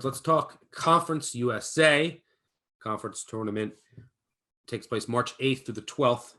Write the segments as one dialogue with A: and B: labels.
A: Let's talk Conference USA. Conference tournament takes place March 8th through the 12th.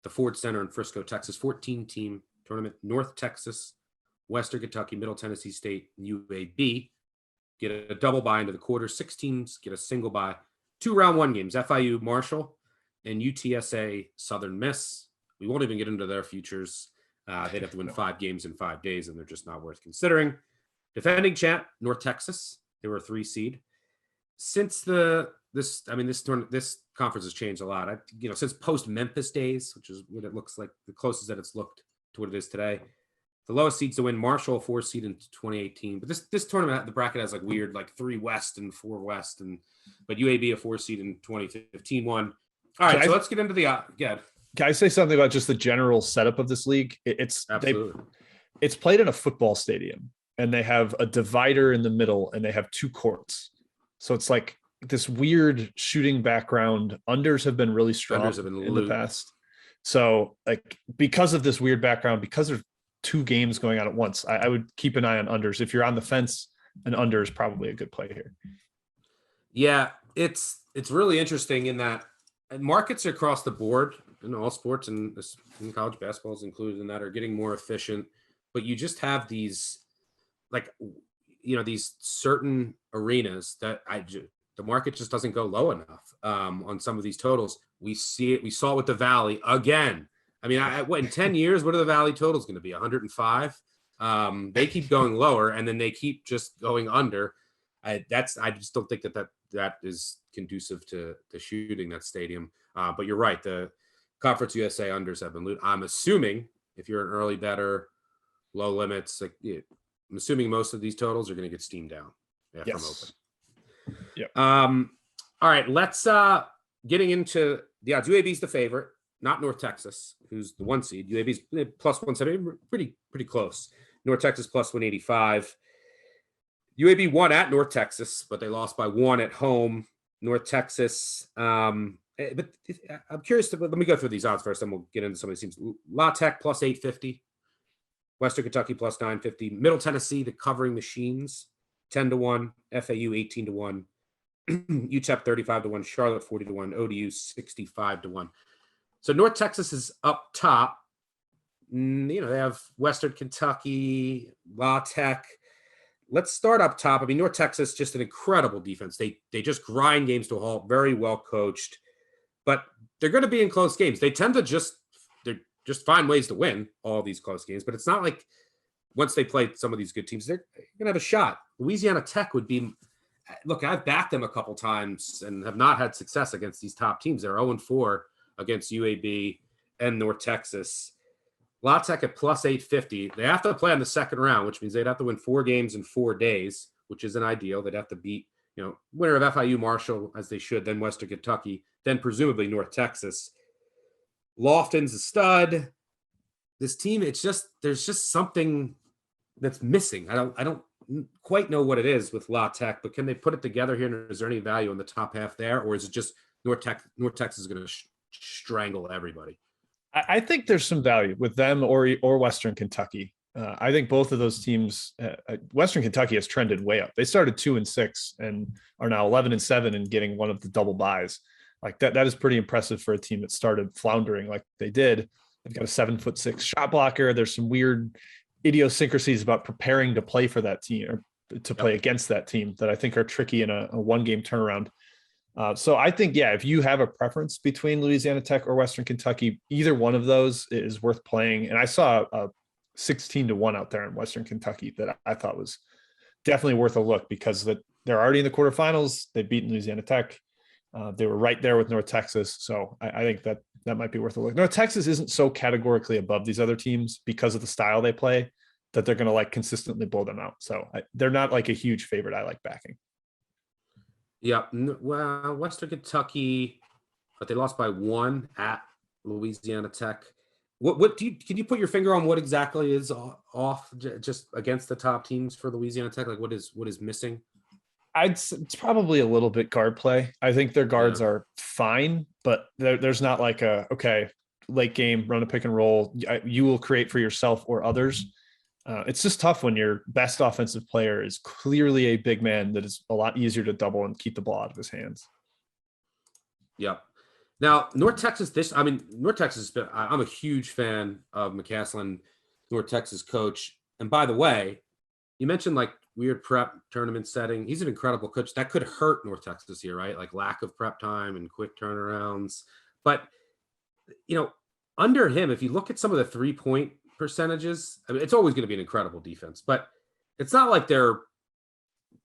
A: The Ford Center in Frisco, Texas. 14-team tournament. North Texas, Western Kentucky, Middle Tennessee State, and UAB get a double bye into the quarter. 6 teams get a single bye. 2 round 1 games. FIU Marshall and UTSA Southern Miss. We won't even get into their futures. They'd have to win 5 games in 5 days, and they're just not worth considering. Defending champ, North Texas. They were a 3 seed. Since this conference has changed a lot. Since post Memphis days, which is what it looks like, the closest that it's looked to what it is today. The lowest seeds to win, Marshall, a 4 seed in 2018. But this tournament, the bracket has weird 3 West and 4 West, but UAB a 4 seed in 2015 won. All right, let's get into the Can
B: I say something about just the general setup of this league? It's played in a football stadium, and they have a divider in the middle, and they have 2 courts. So it's like this weird shooting background. Unders have been really strong in the past. So because of this weird background, because there's 2 games going on at once, I would keep an eye on unders. If you're on the fence, an under is probably a good play here.
A: Yeah, it's really interesting in that markets across the board in all sports, and college basketball is included in that, are getting more efficient. But you just have these these certain arenas that the market just doesn't go low enough on some of these totals. We saw it with the Valley again. I mean, in 10 years, what are the Valley totals going to be? 105? They keep going lower, and then they keep just going under. I just don't think that is conducive to shooting that stadium. But you're right. The Conference USA unders have been loot. I'm assuming if you're an early bettor, low limits, I'm assuming most of these totals are going to get steamed down from open.
B: Yep.
A: All right, let's getting into the odds. UAB's the favorite, not North Texas, who's the 1 seed. UAB's plus 170, pretty close. North Texas plus 185. UAB won at North Texas, but they lost by 1 at home. North Texas. But I'm curious. Let me go through these odds first, and we'll get into some of these teams. LaTech plus 850. Western Kentucky plus 950. Middle Tennessee, the covering machines, 10-1. FAU 18-1. UTEP 35-1. Charlotte 40-1. ODU 65-1. So North Texas is up top. They have Western Kentucky, LaTech. Let's start up top. I mean, North Texas, just an incredible defense. They just grind games to a halt. Very well coached, but they're going to be in close games. They tend to just find ways to win all these close games. But it's not like once they play some of these good teams, they're going to have a shot. Louisiana Tech would be. Look, I've backed them a couple times and have not had success against these top teams. They're 0-4 against UAB and North Texas. LaTech at plus 850. They have to play on the second round, which means they'd have to win 4 games in 4 days, which isn't ideal. They'd have to beat, winner of FIU Marshall, as they should, then Western Kentucky, then presumably North Texas. Lofton's a stud. This team, there's just something that's missing. I don't quite know what it is with LaTech, but can they put it together here? And is there any value in the top half there, or is it just North Texas is going to strangle everybody?
B: I think there's some value with them or Western Kentucky. I think both of those teams, Western Kentucky has trended way up. They started 2-6 and are now 11-7 and getting one of the double buys. That is pretty impressive for a team that started floundering like they did. They've got a 7'6" shot blocker. There's some weird idiosyncrasies about preparing to play for that team or to play against that team that I think are tricky in a 1-game turnaround. So I think, if you have a preference between Louisiana Tech or Western Kentucky, either one of those is worth playing. And I saw a 16-1 out there in Western Kentucky that I thought was definitely worth a look because they're already in the quarterfinals. They've beaten Louisiana Tech. They were right there with North Texas. So I think that might be worth a look. North Texas isn't so categorically above these other teams because of the style they play that they're going to consistently blow them out. So they're not a huge favorite I like backing.
A: Yeah, well, Western Kentucky, but they lost by 1 at Louisiana Tech. Can you put your finger on what exactly is off just against the top teams for Louisiana Tech? What is missing?
B: It's probably a little bit guard play. I think their guards are fine, but there's not late game, run a pick and roll. You will create for yourself or others. It's just tough when your best offensive player is clearly a big man that is a lot easier to double and keep the ball out of his hands.
A: Yep. Now, North Texas, North Texas, I'm a huge fan of McCaslin, North Texas coach. And by the way, you mentioned like weird prep tournament setting. He's an incredible coach. That could hurt North Texas here, right? Like lack of prep time and quick turnarounds. But, under him, if you look at some of the 3-point percentages, it's always going to be an incredible defense, but it's not like they're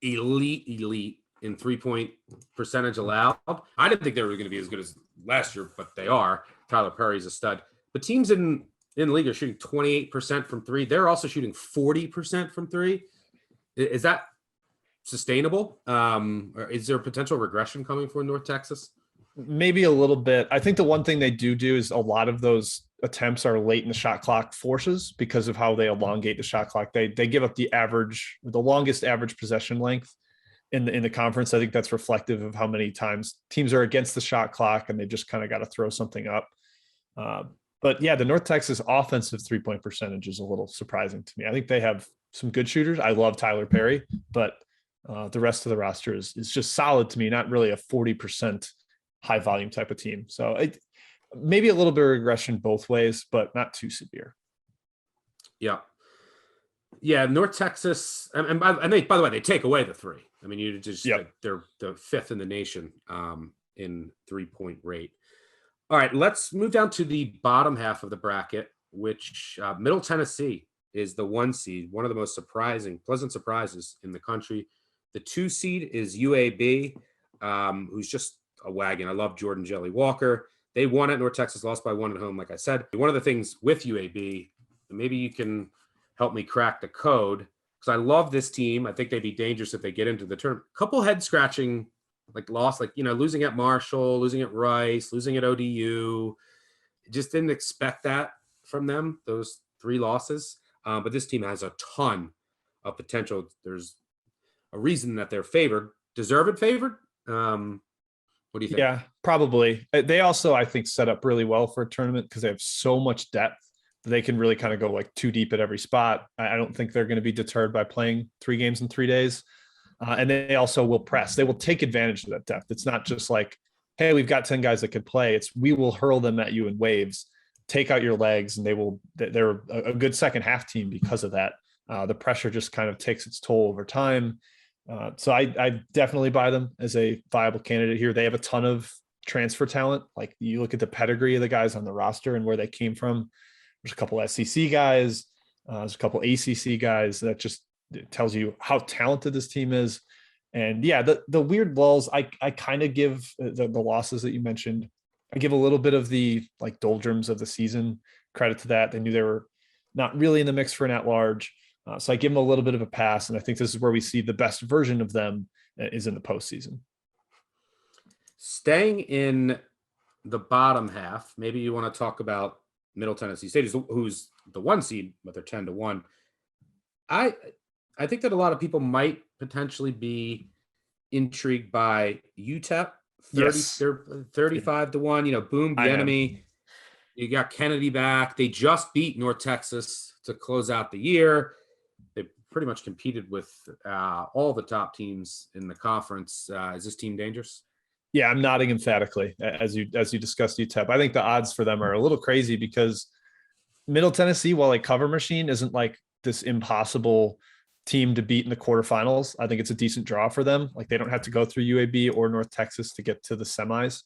A: elite in 3-point percentage allowed. I didn't think they were going to be as good as last year, but they are. Tyler Perry's a stud. But teams in the league are shooting 28% from three. They're also shooting 40% from three. Is that sustainable? Or is there potential regression coming for North Texas?
B: Maybe a little bit. I think the one thing they do is a lot of those attempts are late in the shot clock forces because of how they elongate the shot clock. They give up the longest average possession length in the conference. I think that's reflective of how many times teams are against the shot clock and they just kind of got to throw something up. But yeah, the North Texas offensive 3-point percentage is a little surprising to me. I think they have some good shooters. I love Tyler Perry, but the rest of the roster is just solid to me. Not really a 40% high volume type of team. So maybe a little bit of regression both ways, but not too severe.
A: Yeah. Yeah. North Texas. And by the way, they take away the three. You just, they're the fifth in the nation in 3-point rate. All right. Let's move down to the bottom half of the bracket, which Middle Tennessee is the 1 seed, one of the most pleasant surprises in the country. The 2 seed is UAB, who's just a wagon. I love Jordan Jelly Walker. They won at North Texas, lost by 1 at home. Like I said, one of the things with UAB, maybe you can help me crack the code, because I love this team. I think they'd be dangerous if they get into the tournament. Couple head scratching, loss, losing at Marshall, losing at Rice, losing at ODU. Just didn't expect that from them, those 3 losses. But this team has a ton of potential. There's a reason that they're favored. Deserved favored? What do you think?
B: Yeah, probably. They also, I think, set up really well for a tournament because they have so much depth that they can really kind of go too deep at every spot. I don't think they're going to be deterred by playing 3 games in 3 days. And they also will press. They will take advantage of that depth. It's not just like, hey, we've got 10 guys that could play. It's we will hurl them at you in waves, take out your legs, and they're a good second half team because of that. The pressure just kind of takes its toll over time. So I definitely buy them as a viable candidate here. They have a ton of transfer talent. Like you look at the pedigree of the guys on the roster and where they came from. There's a couple SEC guys, there's a couple ACC guys. That just tells you how talented this team is. And yeah, the weird lulls, I kind of give the losses that you mentioned. I give a little bit of the doldrums of the season credit to that. They knew they were not really in the mix for an at-large. So I give them a little bit of a pass, and I think this is where we see the best version of them is in the postseason.
A: Staying in the bottom half, maybe you want to talk about Middle Tennessee State, who's the 1 seed, but they're 10-1. I think that a lot of people might potentially be intrigued by UTEP. 35-1. Boom, the enemy. You got Kennedy back. They just beat North Texas to close out the year. They pretty much competed with all the top teams in the conference. Is this team dangerous?
B: Yeah, I'm nodding emphatically as you discussed UTEP. I think the odds for them are a little crazy because Middle Tennessee, while a cover machine, isn't like this impossible team to beat in the quarterfinals. I think it's a decent draw for them. They don't have to go through UAB or North Texas to get to the semis.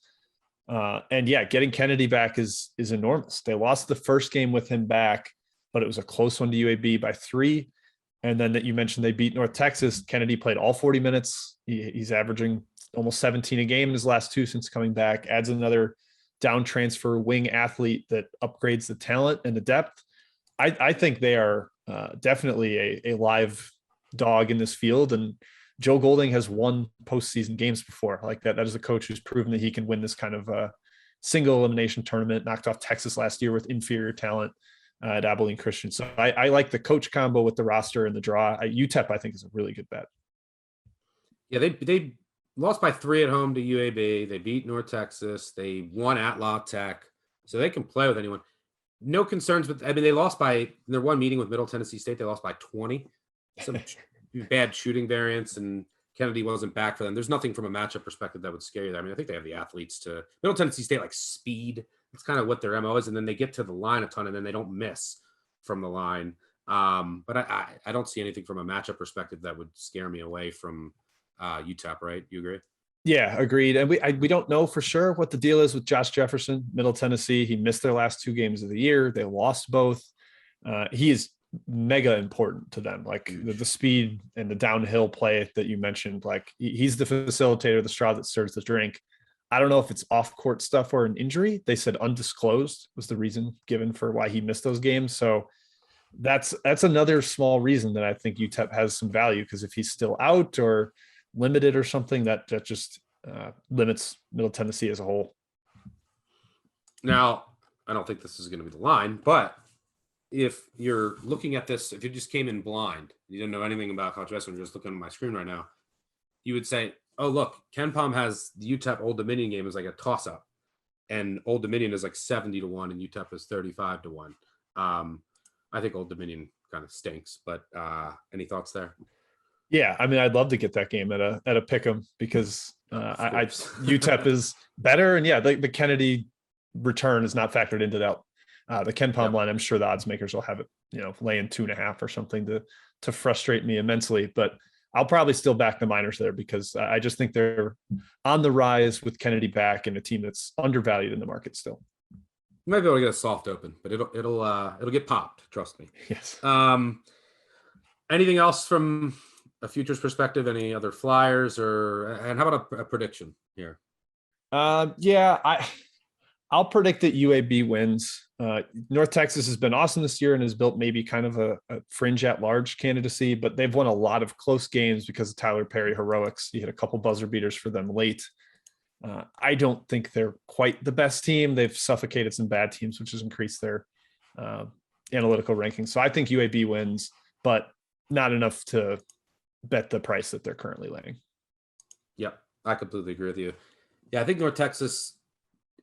B: And yeah, getting Kennedy back is enormous. They lost the first game with him back, but it was a close one to UAB by 3. And then that you mentioned they beat North Texas. Kennedy played all 40 minutes. He's averaging almost 17 a game in his last 2 since coming back, adds another down transfer wing athlete that upgrades the talent and the depth. I think they are definitely a live dog in this field. And Joe Golding has won postseason games before like that. That is a coach who's proven that he can win this kind of single elimination tournament, knocked off Texas last year with inferior talent at Abilene Christian. So I like the coach combo with the roster and the draw. UTEP, I think, is a really good bet.
A: Yeah, they lost by 3 at home to UAB. They beat North Texas. They won at LaTech. So they can play with anyone. no concerns with. I mean, they lost by in their one meeting with Middle Tennessee State. They lost by 20. Some bad shooting variance, and Kennedy wasn't back for them. There's nothing from a matchup perspective that would scare you. I mean, I think they have the athletes to. Middle Tennessee State like speed. It's kind of what their MO is, and then they get to the line a ton, and then they don't miss from the line. But I don't see anything from a matchup perspective that would scare me away from UTEP. Right? You agree?
B: Yeah, agreed. And we don't know for sure what the deal is with Josh Jefferson, Middle Tennessee. He missed their last 2 games of the year. They lost both. He is mega important to them. Like the speed and the downhill play that you mentioned, like he's the facilitator, the straw that stirs the drink. I don't know if it's off court stuff or an injury. They said undisclosed was the reason given for why he missed those games. So that's another small reason that I think UTEP has some value, because if he's still out or limited or something, that just limits Middle Tennessee as a whole.
A: Now, I don't think this is going to be the line, but if you're looking at this, if you just came in blind, you didn't know anything about college wrestling, you're just looking at my screen right now, you would say, oh, look, Ken Palm has the UTEP Old Dominion game is like a toss-up, and Old Dominion is like 70-1 and UTEP is 35-1. I think Old Dominion kind of stinks, but any thoughts there?
B: Yeah, I mean, I'd love to get that game at a pick'em, because UTEP is better, and yeah, the Kennedy return is not factored into that. The Ken Palm line, I'm sure the odds makers will have it, laying 2.5 or something to frustrate me immensely. But I'll probably still back the Miners there, because I just think they're on the rise with Kennedy back and a team that's undervalued in the market still.
A: You might be able to get a soft open, but it'll get popped. Trust me.
B: Yes.
A: Anything else from a futures perspective? Any other flyers, and how about a prediction here?
B: Yeah, I'll predict that UAB wins. North Texas has been awesome this year and has built maybe kind of a fringe at large candidacy, but they've won a lot of close games because of Tyler Perry heroics. He had a couple buzzer beaters for them late. I don't think they're quite the best team. They've suffocated some bad teams, which has increased their analytical rankings. So I think UAB wins, but not enough to bet the price that they're currently laying.
A: Yep, I completely agree with you. Yeah, I think North Texas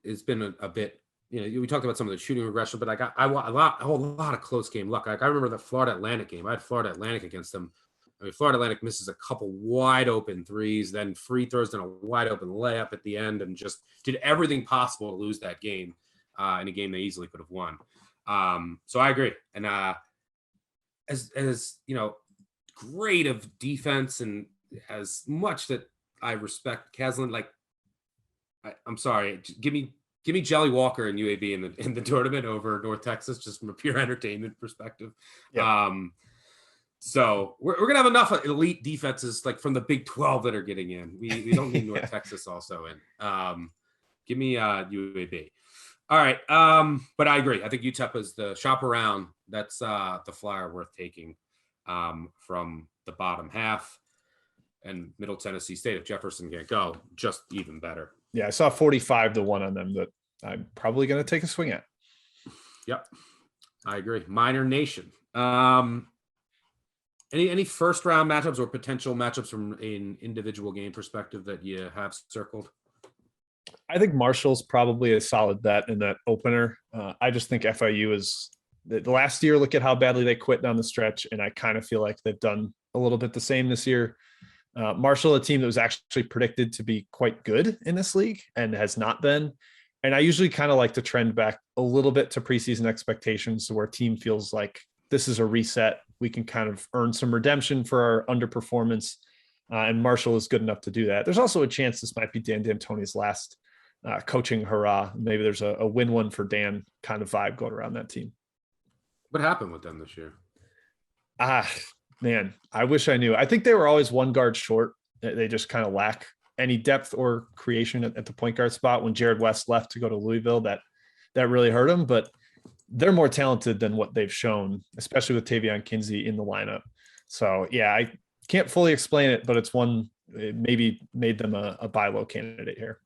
A: has been a bit, we talked about some of the shooting regression, but I want a whole lot of close game luck. Like I remember the Florida Atlantic game. I had Florida Atlantic against them. I mean, Florida Atlantic misses a couple wide open threes, then free throws, then a wide open layup at the end, and just did everything possible to lose that game in a game they easily could have won. So I agree. And as great of defense and as much that I respect Caslin, like I'm sorry, give me Jelly Walker and UAB in the tournament over North Texas, just from a pure entertainment perspective. Yeah. So we're gonna have enough elite defenses like from the Big 12 that are getting in. We don't need North Texas also in. Give me UAB. All right. But I agree. I think UTEP is the shop around. That's the flyer worth taking from the bottom half. And Middle Tennessee State, if Jefferson can't go, just even better.
B: Yeah, I saw 45-1 on them that I'm probably going to take a swing at.
A: Yep, I agree. Miner Nation. Any first round matchups or potential matchups from an individual game perspective that you have circled?
B: I think Marshall's probably a solid bet in that opener. I just think FIU is the last year. Look at how badly they quit down the stretch, and I kind of feel like they've done a little bit the same this year. Marshall, a team that was actually predicted to be quite good in this league and has not been. And I usually kind of like to trend back a little bit to preseason expectations, so where a team feels like this is a reset. We can kind of earn some redemption for our underperformance. And Marshall is good enough to do that. There's also a chance this might be Dan D'Antoni's last coaching hurrah. Maybe there's a win one for Dan kind of vibe going around that team.
A: What happened with them this year?
B: Man, I wish I knew. I think they were always one guard short. They just kind of lack any depth or creation at the point guard spot. When Jared West left to go to Louisville, that really hurt them, but they're more talented than what they've shown, especially with Tavion Kinsey in the lineup. So yeah, I can't fully explain it, but it's one, it maybe made them a buy low candidate here.